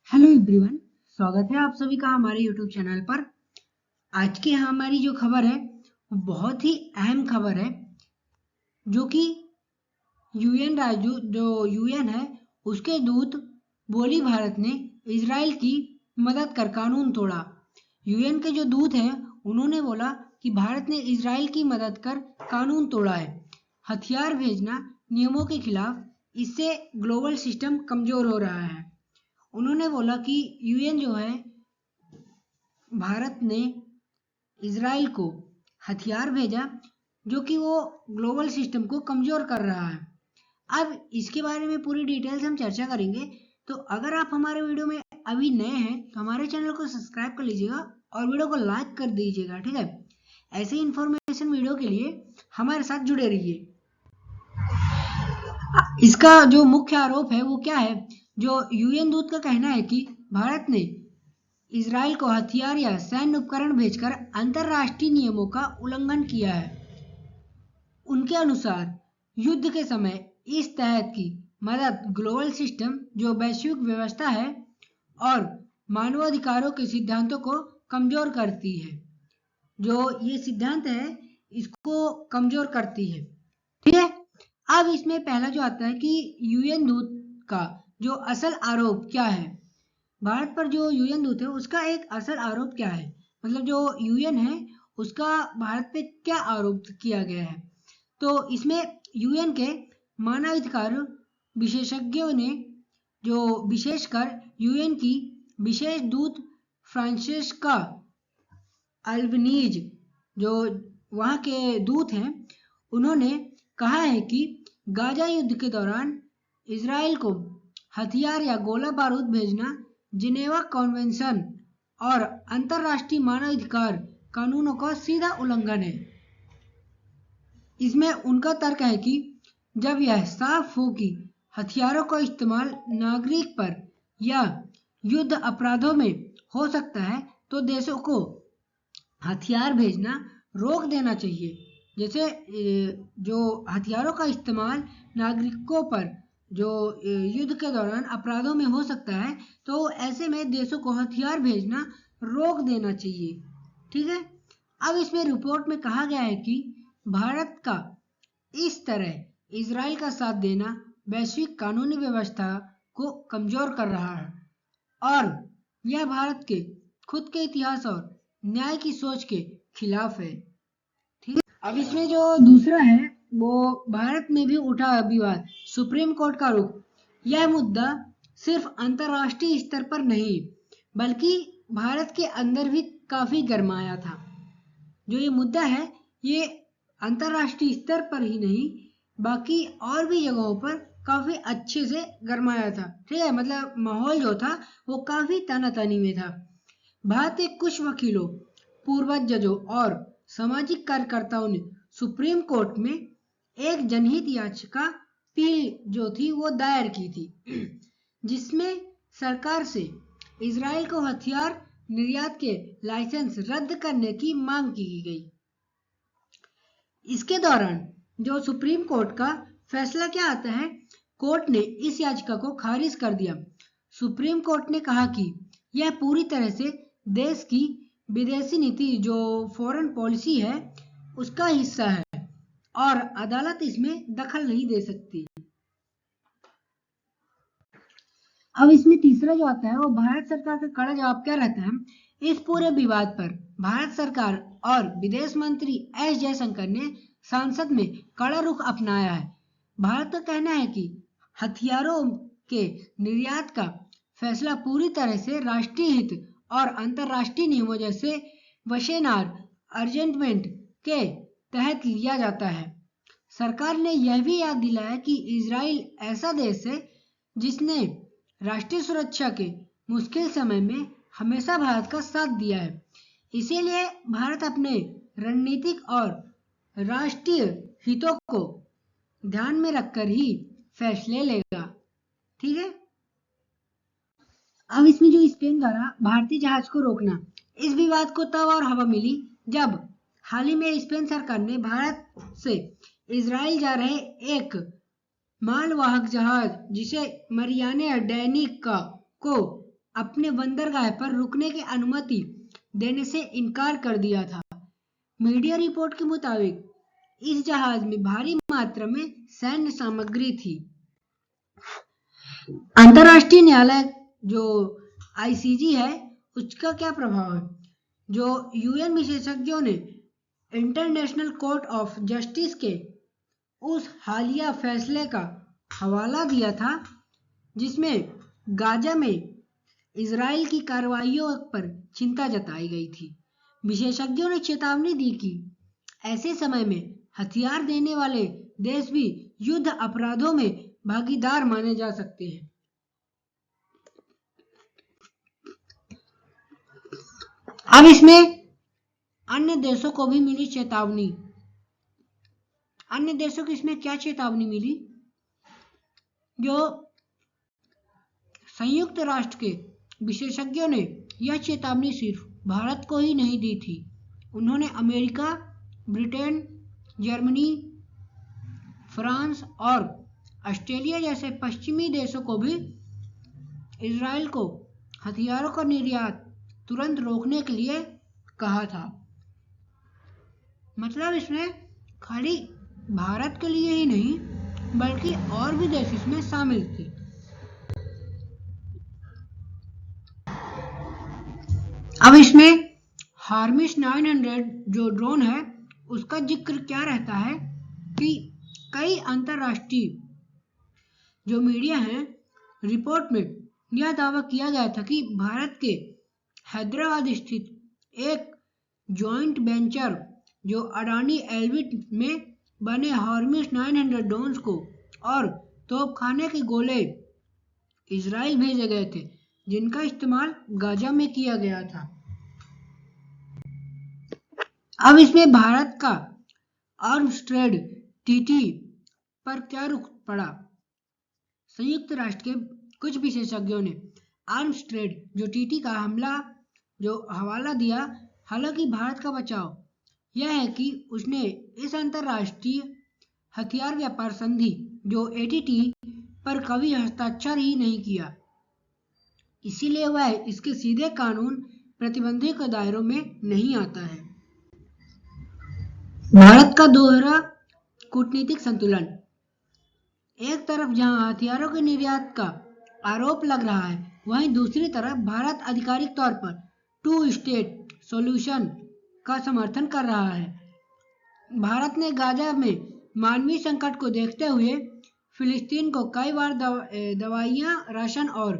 Hello everyone, स्वागत है आप सभी का हमारे यूट्यूब चैनल पर। आज की हमारी जो खबर है वो बहुत ही अहम खबर है, जो कि यूएन है उसके दूत बोली भारत ने इजराइल की मदद कर कानून तोड़ा। यूएन के जो दूत हैं उन्होंने बोला कि भारत ने इजराइल की मदद कर कानून तोड़ा है, हथियार भेजना नियमों के खिलाफ, इससे ग्लोबल सिस्टम कमजोर हो रहा है। उन्होंने बोला कि यूएन जो है, भारत ने इजराइल को हथियार भेजा जो कि वो ग्लोबल सिस्टम को कमजोर कर रहा है। अब इसके बारे में पूरी डिटेल्स हम चर्चा करेंगे। तो अगर आप हमारे वीडियो में अभी नए हैं तो हमारे चैनल को सब्सक्राइब कर लीजिएगा और वीडियो को लाइक कर दीजिएगा, ठीक है। ऐसे इन्फॉर्मेशन वीडियो के लिए हमारे साथ जुड़े रहिए। इसका जो मुख्य आरोप है वो क्या है? जो यूएन दूत का कहना है कि भारत ने इजराइल को हथियार या सैन्य उपकरण भेजकर अंतरराष्ट्रीय नियमों का उल्लंघन किया है। उनके अनुसार युद्ध के समय इस तहत की मदद ग्लोबल सिस्टम, जो वैश्विक व्यवस्था है और मानवाधिकारों के सिद्धांतों को कमजोर करती है। जो ये सिद्धांत है इसको कमजोर करती है, ठीक है। अब इसमें पहला जो आता है कि यूएन दूत का जो असल आरोप क्या है। भारत पर जो यूएन दूत है उसका एक असल आरोप क्या है, मतलब जो यूएन है उसका भारत पे क्या आरोप किया गया है। तो इसमें यूएन के मानवाधिकार विशेषज्ञों ने, जो विशेषकर यूएन की विशेष दूत फ्रांसेस्का अल्बनीज, जो वहाँ के दूत हैं, उन्होंने कहा है कि गाजा युद्ध के दौरान इजराइल को हथियार या गोला बारूद भेजना जिनेवा कन्वेंशन और अंतरराष्ट्रीय मानवाधिकार कानूनों का सीधा उल्लंघन है। इसमें उनका तर्क है कि जब यह साफ हो कि हथियारों का इस्तेमाल नागरिक पर या युद्ध अपराधों में हो सकता है तो देशों को हथियार भेजना रोक देना चाहिए। जैसे जो हथियारों का इस्तेमाल नागरिकों पर जो युद्ध के दौरान अपराधों में हो सकता है, तो ऐसे में देशों को हथियार भेजना रोक देना चाहिए, ठीक है। अब इसमें रिपोर्ट में कहा गया है कि भारत का इस तरह इजराइल का साथ देना वैश्विक कानूनी व्यवस्था को कमजोर कर रहा है और यह भारत के खुद के इतिहास और न्याय की सोच के खिलाफ है, ठीक है। अब इसमें जो दूसरा है वो भारत में भी उठा विवाद, सुप्रीम कोर्ट का रुख। यह मुद्दा सिर्फ अंतरराष्ट्रीय स्तर पर नहीं बल्कि भारत के अंदर भी काफी गरमाया था। जो ये मुद्दा है ये अंतरराष्ट्रीय स्तर पर ही नहीं बाकी और भी जगहों पर काफी अच्छे से गरमाया था, ठीक है। मतलब माहौल जो था वो काफी तनातनी में था। भारत के कुछ वकीलों, पूर्व जजों और सामाजिक कार्यकर्ताओं ने सुप्रीम कोर्ट में एक जनहित याचिका अपील जो थी वो दायर की थी, जिसमें सरकार से इजराइल को हथियार निर्यात के लाइसेंस रद्द करने की मांग की गई। इसके दौरान जो सुप्रीम कोर्ट का फैसला क्या आता है, कोर्ट ने इस याचिका को खारिज कर दिया। सुप्रीम कोर्ट ने कहा कि यह पूरी तरह से देश की विदेशी नीति, जो फॉरेन पॉलिसी है, उसका हिस्सा है और अदालत इसमें दखल नहीं दे सकती। अब इसमें तीसरा जो आता है वो भारत सरकार का कड़ा जवाब क्या रहता है। इस पूरे विवाद पर भारत सरकार और विदेश मंत्री एस जयशंकर ने संसद में कड़ा रुख अपनाया है। भारत का कहना है कि हथियारों के निर्यात का फैसला पूरी तरह से राष्ट्रीय हित और अंतरराष्ट्रीय नियमों जैसे वशेनार अर्जेंटमेंट के तहत लिया जाता है। सरकार ने यह भी याद दिलाया कि इजराइल ऐसा देश है जिसने राष्ट्रीय सुरक्षा के मुश्किल समय में हमेशा भारत का साथ दिया है। इसीलिए भारत अपने रणनीतिक और राष्ट्रीय हितों को ध्यान में रखकर ही फैसले लेगा, ठीक है। अब इसमें जो स्पेन द्वारा भारतीय जहाज को रोकना, इस विवाद को तब और हवा मिली जब हाल ही में स्पेन सरकार ने भारत से इजराइल जा रहे एक मालवाहक जहाज जिसे मरियाने डैनिका को अपने बंदरगाह पर रुकने की अनुमति देने से इनकार कर दिया था। मीडिया रिपोर्ट के मुताबिक इस जहाज में भारी मात्रा में सैन्य सामग्री थी। अंतर्राष्ट्रीय न्यायालय जो आईसीजे है उसका क्या प्रभाव है? जो यूएन विशेषज्ञों ने इंटरनेशनल कोर्ट ऑफ जस्टिस के उस हालिया फैसले का हवाला दिया था जिसमें गाजा में इजराइल की कार्रवाइयों पर चिंता जताई गई थी। विशेषज्ञों ने चेतावनी दी कि ऐसे समय में हथियार देने वाले देश भी युद्ध अपराधों में भागीदार माने जा सकते हैं। अब इसमें अन्य देशों को भी मिली चेतावनी। अन्य देशों को इसमें क्या चेतावनी मिली? जो संयुक्त राष्ट्र के विशेषज्ञों ने यह चेतावनी सिर्फ भारत को ही नहीं दी थी, उन्होंने अमेरिका, ब्रिटेन, जर्मनी, फ्रांस और ऑस्ट्रेलिया जैसे पश्चिमी देशों को भी इजराइल को हथियारों का निर्यात तुरंत रोकने के लिए कहा था। मतलब इसमें खाली भारत के लिए ही नहीं बल्कि और भी देश इसमें शामिल थे। अब इसमें हार्मिस 900 जो ड्रोन है उसका जिक्र क्या रहता है कि कई अंतरराष्ट्रीय जो मीडिया है रिपोर्ट में यह दावा किया गया था कि भारत के हैदराबाद स्थित एक जॉइंट वेंचर जो अडानी एल्बिट में बने हार्मिस 900 ड्रोन्स को और तोपखाने के गोले इजराइल भेजे गए थे जिनका इस्तेमाल गाजा में किया गया था। अब इसमें भारत का आर्म्स ट्रेड टीटी पर क्या रुख पड़ा? संयुक्त राष्ट्र के कुछ विशेषज्ञों ने आर्म्स ट्रेड जो टीटी का हवाला दिया। हालांकि भारत का बचाव यह है कि उसने इस अंतरराष्ट्रीय हथियार व्यापार संधि जो एटीटी पर कभी हस्ताक्षर ही नहीं किया, इसीलिए वह इसके सीधे कानून प्रतिबंधों के दायरों में नहीं आता है। भारत का दोहरा कूटनीतिक संतुलन। एक तरफ जहां हथियारों के निर्यात का आरोप लग रहा है वहीं दूसरी तरफ भारत आधिकारिक तौर पर 2 स्टेट सॉल्यूशन का समर्थन कर रहा है। भारत ने गाजा में मानवीय संकट को देखते हुए फिलिस्तीन को कई बार दवाइयां, राशन और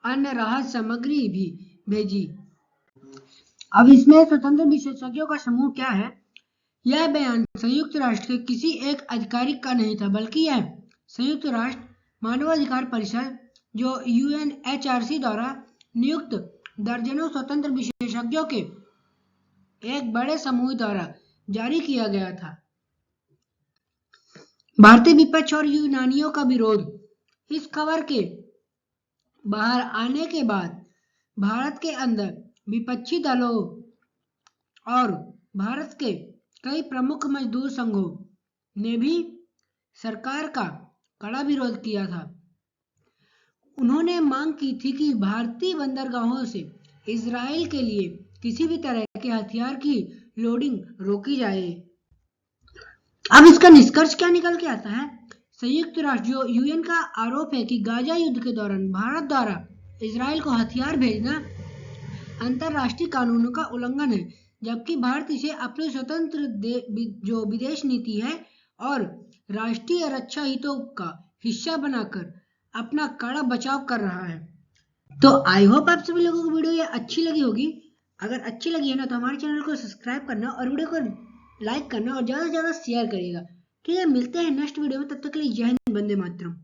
अन्य राहत सामग्री भी भेजी। अब इसमें स्वतंत्र विशेषज्ञों का समूह क्या है? यह बयान संयुक्त राष्ट्र के किसी एक आधिकारिक का नहीं था बल्कि यह संयुक्त राष्ट्र मानवाधिकार परिषद जो यूएनएचआरसी द्वारा नियुक्त दर्जनों स्वतंत्र विशेषज्ञों के एक बड़े समूह द्वारा जारी किया गया था। भारतीय विपक्ष और यूनानियों का विरोध। इस खबर के बाहर आने के बाद भारत के अंदर विपक्षी दलों और भारत के कई प्रमुख मजदूर संघों ने भी सरकार का कड़ा विरोध किया था। उन्होंने मांग की थी कि भारतीय बंदरगाहों से इजराइल के लिए किसी भी तरह के हथियार की लोडिंग रोकी जाए। अब इसका निष्कर्ष क्या निकल के आता है? संयुक्त राष्ट्र जो यूएन का आरोप है कि गाजा युद्ध के दौरान भारत द्वारा इजराइल को हथियार भेजना अंतरराष्ट्रीय कानूनों का उल्लंघन है, जबकि भारत इसे अपनी स्वतंत्र जो विदेश नीति है और राष्ट्रीय रक्षा हितों का हिस्सा बनाकर अपना कड़ा बचाव कर रहा है। तो आई होप आप सभी लोगों को वीडियो ये अच्छी लगी होगी। अगर अच्छी लगी है ना तो हमारे चैनल को सब्सक्राइब करना और वीडियो को लाइक करना और ज़्यादा से ज़्यादा शेयर करिएगा। ठीक है, मिलते हैं नेक्स्ट वीडियो में, तब तक के लिए जय हिंद, वंदे मातरम।